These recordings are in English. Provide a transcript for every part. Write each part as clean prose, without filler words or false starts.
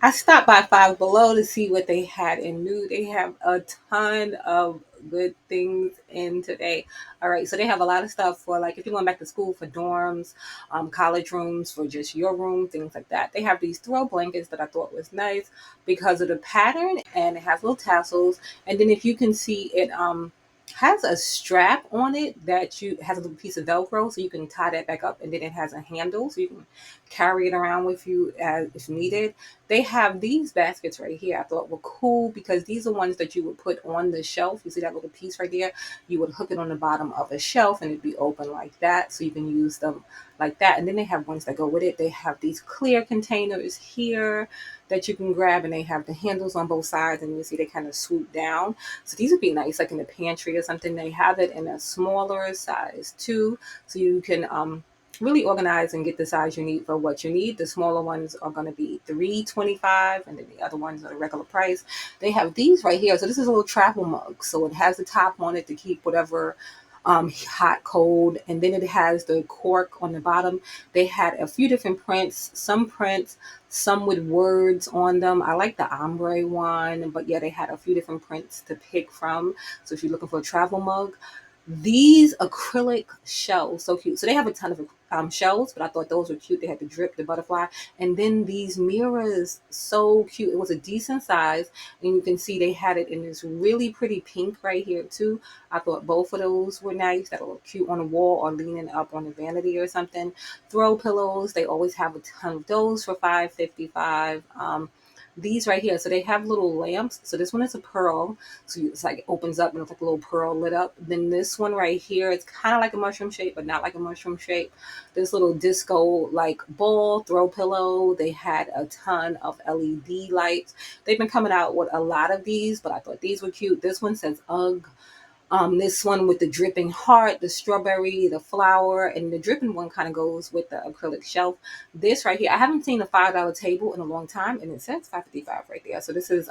I stopped by Five Below to see what they had in new. They have a ton of good things in today. All right, so they have a lot of stuff for like if you're going back to school for dorms, college rooms, for just your room, things like that. They have these throw blankets that I thought was nice because of the pattern and it has little tassels. And then if you can see it, has a strap on it that you has a little piece of Velcro, so you can tie that back up, and then it has a handle, so you can carry it around with you as if needed. They have these baskets right here I thought were cool because these are ones that you would put on the shelf. You see that little piece right there? You would hook it on the bottom of a shelf and it'd be open like that. So you can use them like that. And then they have ones that go with it. They have these clear containers here that you can grab and they have the handles on both sides and you see they kind of swoop down. So these would be nice, like in the pantry or something. They have it in a smaller size too. So you can really organize and get the size you need for what you need. The smaller ones are going to be $3.25, and then the other ones are the regular price. They have these right here. So this is a little travel mug. So it has the top on it to keep whatever hot, cold, and then it has the cork on the bottom. They had a few different prints, some with words on them. I like the ombre one, but yeah, they had a few different prints to pick from. So if you're looking for a travel mug, these acrylic shells, so cute. So they have a ton of shells, but I thought those were cute. They had the drip, the butterfly, and then these mirrors, so cute. It was a decent size, and you can see they had it in this really pretty pink right here too. I thought both of those were nice. That look cute on the wall or leaning up on a vanity or something. Throw pillows, they always have a ton of those for $5.55. These right here, so they have little lamps. So this one is a pearl, so it's like it opens up and it's like a little pearl lit up. Then this one right here, it's kind of like a mushroom shape, but not like a mushroom shape. This little disco like ball throw pillow. They had a ton of LED lights. They've been coming out with a lot of these, but I thought these were cute. This one says UGG. This one with the dripping heart, the strawberry, the flower, and the dripping one kind of goes with the acrylic shelf. This right here, I haven't seen a $5 table in a long time, and it says 555 right there. So this is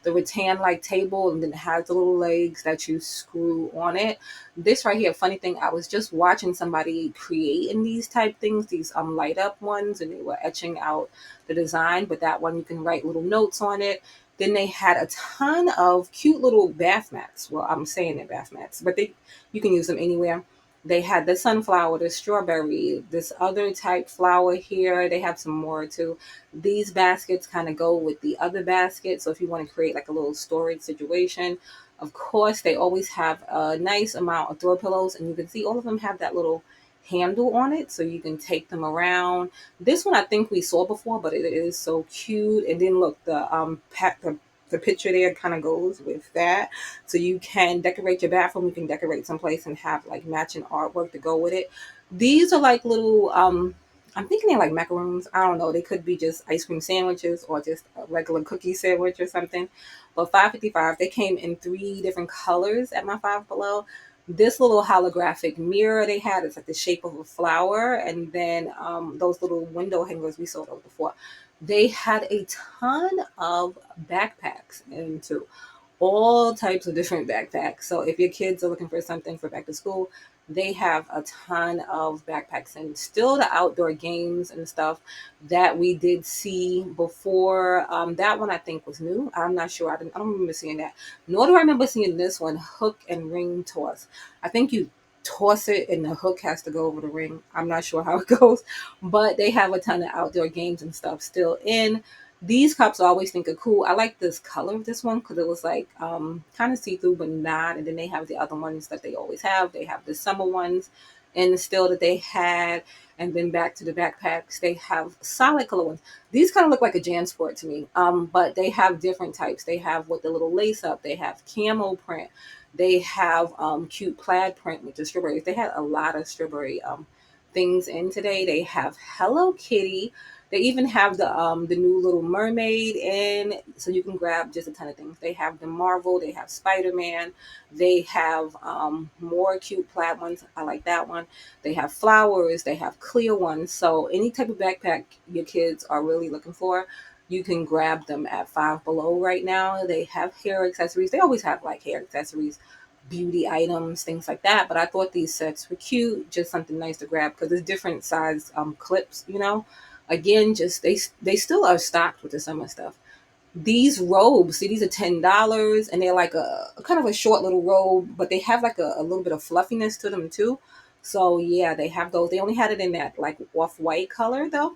the rattan like table, and then it has the little legs that you screw on it. This right here, funny thing, I was just watching somebody creating these type things, these light up ones, and they were etching out the design. But that one you can write little notes on it. Then they had a ton of cute little bath mats. Well, I'm saying they're bath mats, but they you can use them anywhere. They had the sunflower, the strawberry, this other type flower here. They have some more too. These baskets kind of go with the other basket. So if you want to create like a little storage situation, of course, they always have a nice amount of throw pillows, and you can see all of them have that little handle on it so you can take them around. This one I think we saw before, but it is so cute. And then look, the picture there kind of goes with that. So you can decorate your bathroom, you can decorate someplace and have like matching artwork to go with it. These are like little I'm thinking they're like macaroons. I don't know. They could be just ice cream sandwiches or just a regular cookie sandwich or something. But 555, they came in three different colors at my Five Below. This little holographic mirror they had is like the shape of a flower, and then those little window hangers, we saw those before. They had a ton of backpacks into all types of different backpacks. So if your kids are looking for something for back to school, they have a ton of backpacks, and still the outdoor games and stuff that we did see before. That one I think was new. I'm not sure. I don't remember seeing that. Nor do I remember seeing this one, hook and ring toss. I think you toss it and the hook has to go over the ring. I'm not sure how it goes, but they have a ton of outdoor games and stuff still in. These cups I always think are cool. I like this color of this one because it was like kind of see-through but not. And then they have the other ones that they always have. They have the summer ones and still that they had. And then back to the backpacks, they have solid color ones. These kind of look like a JanSport to me, but they have different types. They have with the little lace up. They have camo print. They have cute plaid print with the strawberries. They had a lot of strawberry things in today. They have Hello Kitty. They even have the new Little Mermaid in, so you can grab just a ton of things. They have the Marvel, they have Spider Man, they have more cute plaid ones. I like that one. They have flowers, they have clear ones. So any type of backpack your kids are really looking for, you can grab them at Five Below right now. They have hair accessories. They always have like hair accessories, beauty items, things like that. But I thought these sets were cute, just something nice to grab because there's different size clips, you know. Again, just they still are stocked with the summer stuff. These robes, see, these are $10, and they're like a kind of a short little robe, but they have like a little bit of fluffiness to them too. So yeah, they have those. They only had it in that like off-white color though.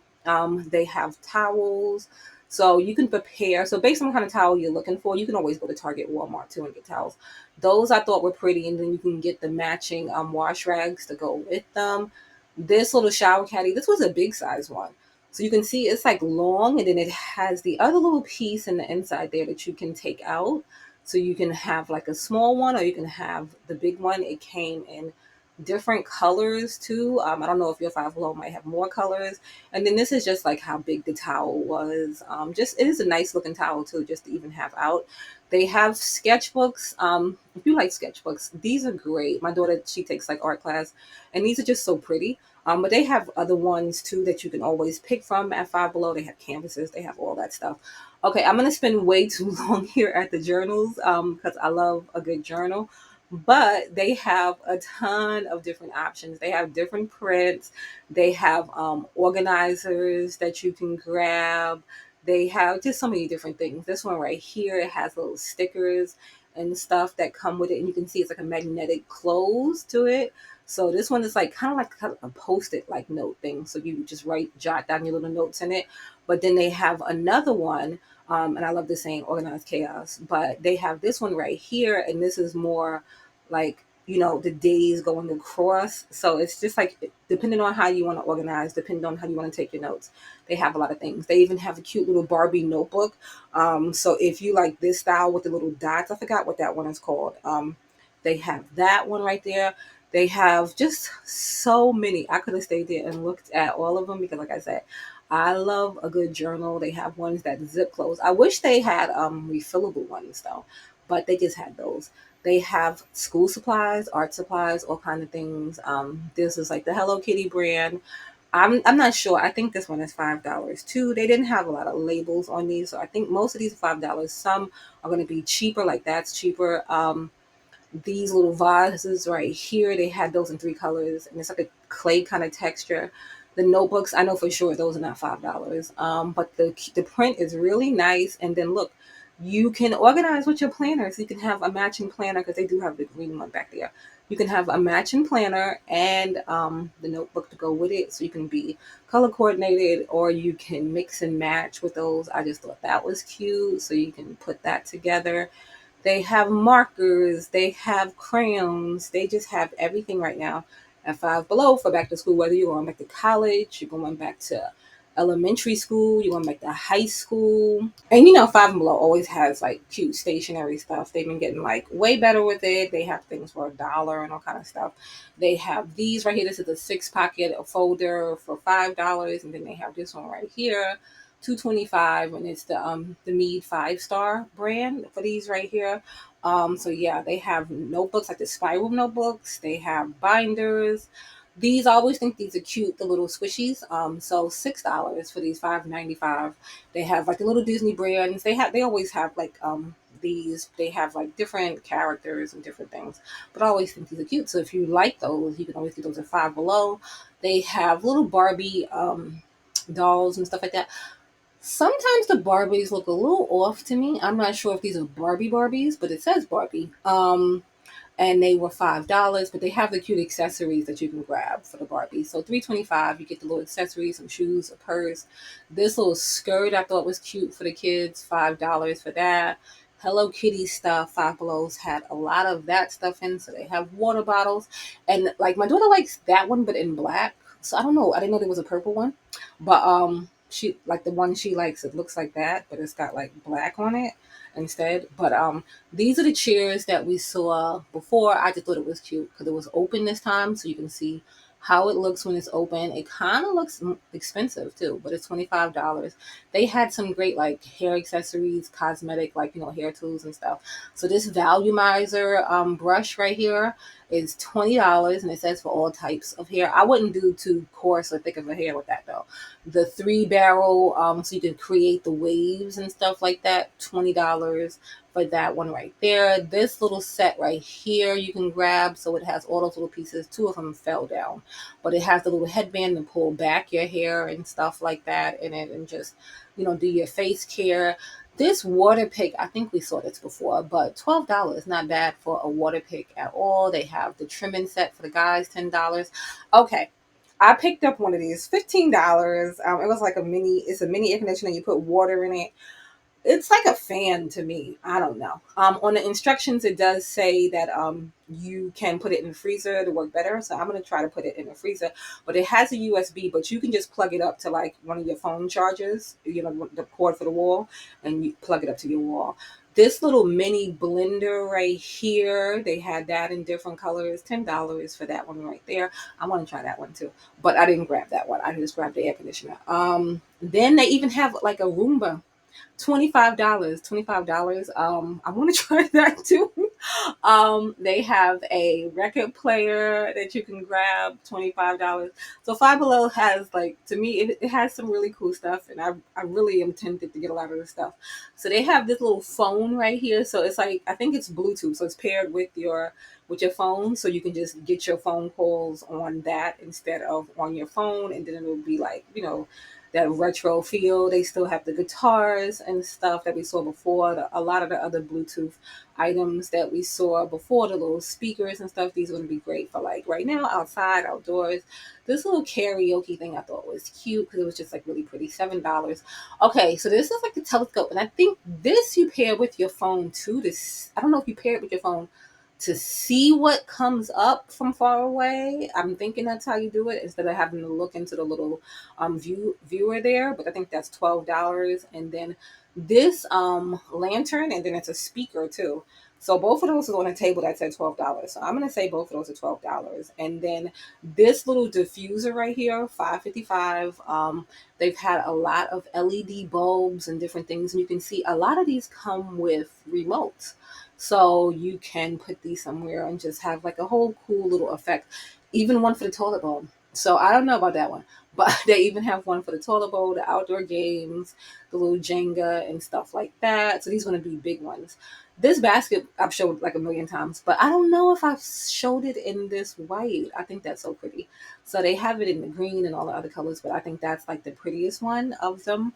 They have towels, so you can prepare. So based on what kind of towel you're looking for, you can always go to Target, Walmart too, and get towels. Those I thought were pretty, and then you can get the matching wash rags to go with them. This little shower caddy, this was a big size one. So you can see it's like long, and then it has the other little piece in the inside there that you can take out. So you can have like a small one, or you can have the big one. It came in different colors too. I don't know if your Five Below might have more colors. And then this is just like how big the towel was. Just it is a nice looking towel too, just to even have out. They have sketchbooks. If you like sketchbooks, these are great. My daughter, she takes like art class, and these are just so pretty. But they have other ones too that you can always pick from at Five Below. They have canvases, they have all that stuff. Okay, I'm gonna spend way too long here at the journals because I love a good journal. But they have a ton of different options. They have different prints. They have organizers that you can grab. They have just so many different things. This one right here, it has little stickers and stuff that come with it, and you can see it's like a magnetic close to it. So this one is like kind of a post-it like note thing. So you just jot down your little notes in it. But then they have another one, and I love this saying organized chaos. But they have this one right here, and this is more like the days going across. So it's just like depending on how you want to organize, depending on how you want to take your notes. They have a lot of things. They even have a cute little Barbie notebook. So if you like this style with the little dots, I forgot what that one is called. They have that one right there. They have just so many. I could have stayed there and looked at all of them because, like I said, I love a good journal. They have ones that zip close. I wish they had refillable ones though, but they just had those. They have school supplies, art supplies, all kind of things. This is like the Hello Kitty brand. I'm not sure. I think this one is $5 too. They didn't have a lot of labels on these, so I think most of these are $5. Some are going to be cheaper, like that's cheaper. These little vases right here, they had those in three colors, and it's like a clay kind of texture. The notebooks, I know for sure those are not $5. But the print is really nice. And then look, you can organize with your planners. You can have a matching planner because they do have the green one back there. You can have a matching planner and the notebook to go with it, so you can be color coordinated, or you can mix and match with those. I just thought that was cute, so you can put that together. They have markers, they have crayons, they just have everything right now at Five Below for back to school, whether you're going back to college, you're going back to elementary school, you're going back to high school. And Five and Below always has like cute stationery stuff. They've been getting like way better with it. They have things for $1 and all kind of stuff. They have these right here. This is a 6 pocket folder for $5, and then they have this one right here, 225, and it's the Mead 5 star brand for these right here. So yeah, they have notebooks like the spiral notebooks. They have binders. These I always think these are cute, the little squishies. So $6 for these, 5.95. They have like the little Disney brands. They always have like these. They have like different characters and different things. But I always think these are cute. So if you like those, you can always get those at Five Below. They have little Barbie dolls and stuff like that. Sometimes the Barbies look a little off to me. I'm not sure if these are Barbie Barbies, but it says Barbie. And they were $5, but they have the cute accessories that you can grab for the Barbie. So $3.25, you get the little accessories, some shoes, a purse. This little skirt I thought was cute for the kids, $5 for that. Hello Kitty stuff, Five Belows had a lot of that stuff in, so they have water bottles. And like my daughter likes that one, but in black. So I don't know. I didn't know there was a purple one, but she like the one she likes. It looks like that, but it's got like black on it instead. But these are the chairs that we saw before. I just thought it was cute because it was open this time, so you can see how it looks when it's open. It kind of looks expensive too, but it's $25. They had some great like hair accessories, cosmetic, like hair tools and stuff. So this volumizer brush right here, is $20, and it says for all types of hair. I wouldn't do too coarse or thick of a hair with that though. The 3 barrel, so you can create the waves and stuff like that, $20 for that one right there. This little set right here you can grab, so it has all those little pieces. Two of them fell down, but it has the little headband to pull back your hair and stuff like that in it, and just do your face care. This water pick, I think we saw this before, but $12, not bad for a water pick at all. They have the trimming set for the guys, $10. Okay, I picked up one of these, $15. It was like it's a mini air conditioner. You put water in it. It's like a fan to me. I don't know. On the instructions, it does say that you can put it in the freezer to work better. So I'm gonna try to put it in the freezer. But it has a USB, but you can just plug it up to like one of your phone chargers. The cord for the wall, and you plug it up to your wall. This little mini blender right here, they had that in different colors. $10 for that one right there. I want to try that one too, but I didn't grab that one. I just grabbed the air conditioner. Then they even have like a Roomba. $25. $25. I want to try that too. They have a record player that you can grab, $25. So Five Below has, like, to me, it has some really cool stuff, and I really am tempted to get a lot of this stuff. So they have this little phone right here. So it's like, I think it's Bluetooth, so it's paired with your phone, so you can just get your phone calls on that instead of on your phone, and then it'll be like, that retro feel. They still have the guitars and stuff that we saw before. A lot of the other Bluetooth items that we saw before, the little speakers and stuff, these are going to be great for like right now, outside, outdoors. This little karaoke thing I thought was cute because it was just like really pretty, $7. Okay, so this is like a telescope, and I think this you pair with your phone too. I don't know if you pair it with your phone to see what comes up from far away. I'm thinking that's how you do it instead of having to look into the little viewer there. But I think that's $12, and then this lantern, and then it's a speaker too. So both of those is on a table that said $12. So I'm gonna say both of those are $12. And then this little diffuser right here, $5.55. They've had a lot of LED bulbs and different things, and you can see a lot of these come with remotes. So you can put these somewhere and just have like a whole cool little effect. Even one for the toilet bowl. So I don't know about that one, but they even have one for the toilet bowl, the outdoor games, the little Jenga and stuff like that. So these are going to be big ones. This basket I've showed like a million times, but I don't know if I've showed it in this white. I think that's so pretty. So they have it in the green and all the other colors, but I think that's like the prettiest one of them.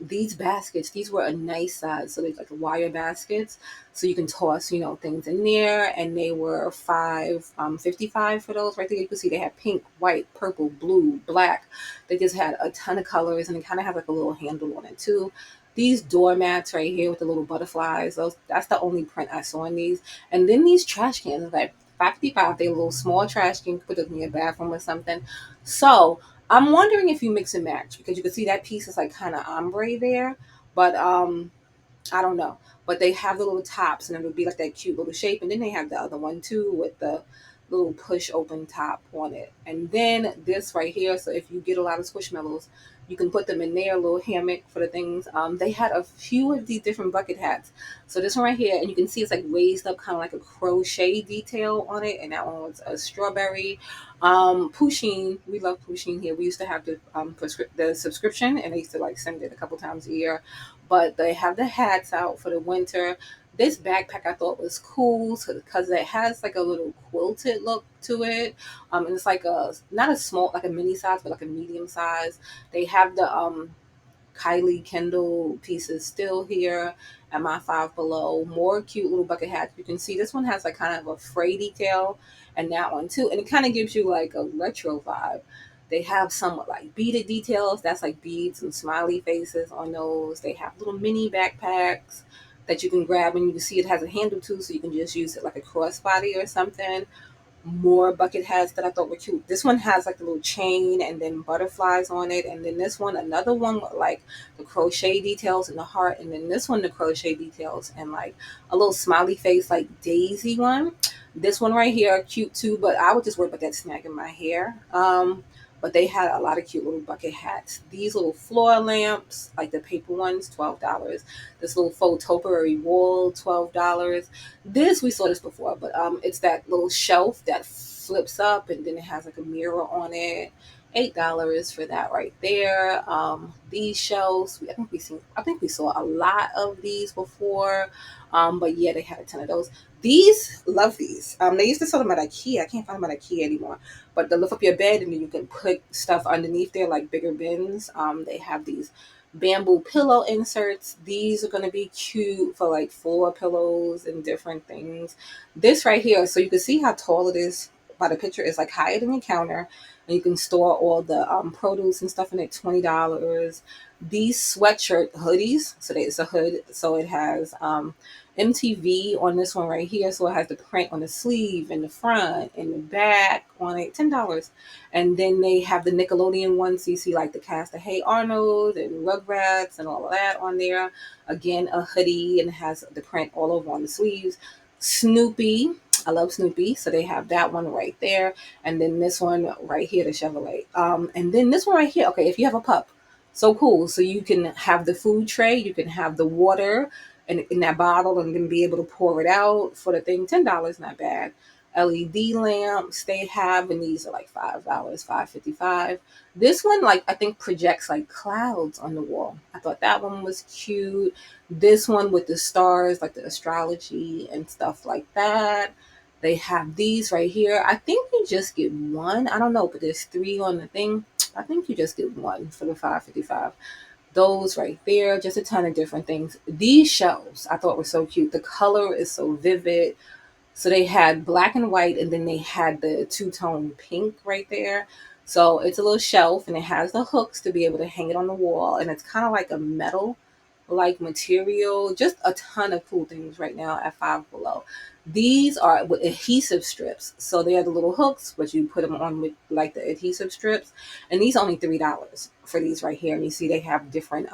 These baskets, these were a nice size. So they're like wire baskets. So you can toss, things in there, and they were $5.55 for those right there. You can see they had pink, white, purple, blue, black. They just had a ton of colors, and they kind of have like a little handle on it too. These doormats right here with the little butterflies, that's the only print I saw in these. And then these trash cans, like $5.55, they're a little small trash can, put it in your bathroom or something. So I'm wondering if you mix and match, because you can see that piece is like kind of ombre there, but I don't know, but they have the little tops, and it would be like that cute little shape. And then they have the other one too with the little push open top on it. And then this right here, so if you get a lot of squishmallows, you can put them in there, a little hammock for the things. They had a few of these different bucket hats. So this one right here, and you can see it's like raised up, kind of like a crochet detail on it. And that one was a strawberry. Pusheen, we love Pusheen here. We used to have the subscription, and they used to like send it a couple times a year. But they have the hats out for the winter. This backpack I thought was cool because it has like a little quilted look to it. And it's like not a small, like a mini size, but like a medium size. They have the Kylie Kendall pieces still here at my Five Below. More cute little bucket hats. You can see this one has like kind of a fray detail, and that one too. And it kind of gives you like a retro vibe. They have somewhat like beaded details. That's like beads and smiley faces on those. They have little mini backpacks that you can grab, and you can see it has a handle too, so you can just use it like a crossbody or something. More bucket hats that I thought were cute. This one has like a little chain and then butterflies on it. And then this one, another one with like the crochet details and the heart. And then this one, the crochet details and like a little smiley face, like daisy one. This one right here, cute too, but I would just worry about that snag in my hair. but they had a lot of cute little bucket hats. These little floor lamps, like the paper ones, $12. This little faux topiary wall, $12. This we saw this before, but it's that little shelf that flips up and then it has like a mirror on it. $8 for that right there. These shelves, I think we saw a lot of these before. But yeah, they had a ton of those. These, love these. They used to sell them at IKEA. I can't find them at IKEA anymore. But they lift up your bed and then you can put stuff underneath there, like bigger bins. They have these bamboo pillow inserts. These are going to be cute for like floor pillows and different things. This right here, so you can see how tall it is by the picture. Is like higher than the counter, and you can store all the produce and stuff in it. $20. These sweatshirt hoodies, so it's a hood, so it has MTV on this one right here. So it has the print on the sleeve and the front and the back on it, $10. And then they have the Nickelodeon ones. So you see like the cast of Hey Arnold and Rugrats and all of that on there. Again, a hoodie, and it has the print all over on the sleeves. Snoopy. I love Snoopy. So they have that one right there. And then this one right here, the Chevrolet. And then this one right here. Okay, if you have a pup, so cool. So you can have the food tray, you can have the water in that bottle, and then be able to pour it out for the thing. $10, not bad. LED lamps they have, and these are like $5, 5.55. This one, like, I think projects like clouds on the wall. I thought that one was cute. This one with the stars, like the astrology and stuff like that. They have these right here. I think you just get one. I don't know, but there's three on the thing. I think you just get one for the 5.55. Those right there, just a ton of different things. These shelves I thought were so cute. The color is so vivid. So they had black and white, and then they had the two-tone pink right there. So it's a little shelf, and it has the hooks to be able to hang it on the wall, and it's kind of like a metal like material. Just a ton of cool things right now at Five Below. These are with adhesive strips, so they are the little hooks, but you put them on with like the adhesive strips. And these only $3 for these right here. And you see they have different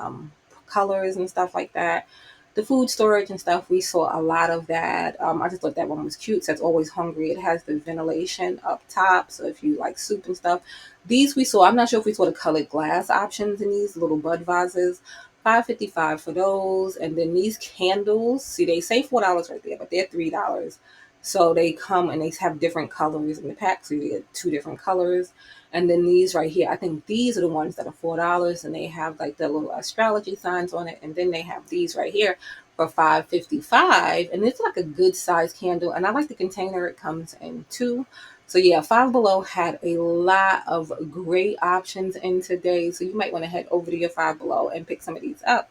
colors and stuff like that. The food storage and stuff, we saw a lot of that. I just thought that one was cute. Says always hungry. It has the ventilation up top, so if you like soup and stuff. These we saw. I'm not sure if we saw the colored glass options in these little bud vases. 5.55 for those. And then these candles, see, they say $4 right there, but they're $3. So they come and they have different colors in the pack, so you get two different colors. And then these right here, I think these are the ones that are $4, and they have like the little astrology signs on it. And then they have these right here for 5.55, and it's like a good size candle. And I like the container it comes in too. So yeah, Five Below had a lot of great options in today. So you might want to head over to your Five Below and pick some of these up.